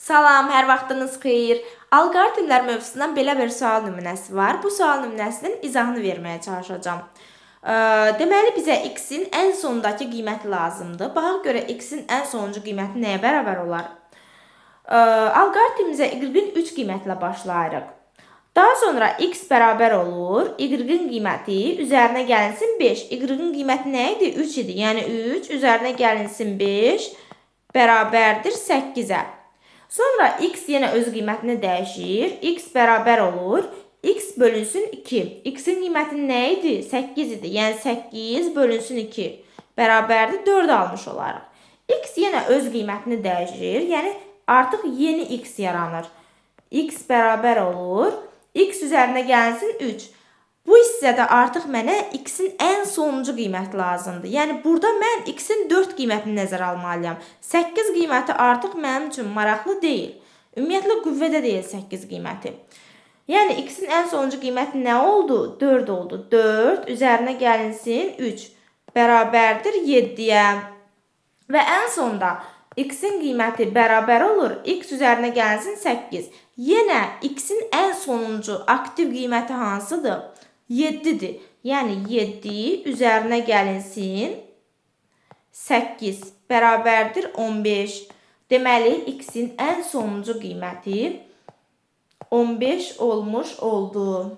Salam, hər vaxtınız xeyir. Alqoritmlər mövzusundan belə bir sual nümunəsi var. Bu sual nümunəsinin izahını verməyə çalışacağam. Deməli, bizə x-in ən sondakı qiyməti lazımdır. Baxaq görə x-in ən sonuncu qiyməti nəyə bərabər olar? Alqoritmimizə y-in 3 qiymətlə başlayırıq. Daha sonra x bərabər olur, y-in qiyməti üzərinə gəlinsin 5. Y-in qiyməti nə idi? 3 idi. Yəni 3 üzərinə gəlinsin 5 bərabərdir 8-ə. Sonra x yenə öz qiymətini dəyişir. X bərabər olur. X bölünsün 2. X-in qiyməti nə idi? 8 idi. Yəni 8 bölünsün 2. Bərabərdir 4 almış olarıq. X yenə öz qiymətini dəyişir. Yəni artıq yeni x yaranır. X bərabər olur. X üzərinə gəlsin 3. Bu hissədə artıq mənə x-in ən sonuncu qiyməti lazımdır. Yəni burada mən x-in 4 qiymətini nəzərə almalıyam. 8 qiyməti artıq mənim üçün maraqlı deyil. Ümumiyyətlə qüvvədə deyil 8 qiyməti. Yəni x-in ən sonuncu qiyməti nə oldu? 4 oldu. 4 üzərinə gəlinsin 3 bərabərdir 7-yə. Və ən sonda x-in qiyməti bərabər olur. X üzərinə gəlinsin 8. Yenə x-in ən sonuncu aktiv qiyməti hansıdır? 7-dir. Yəni 7 üzərinə gəlinsin 8 bərabərdir 15. Deməli, x-in ən sonuncu qiyməti 15 olmuş oldu.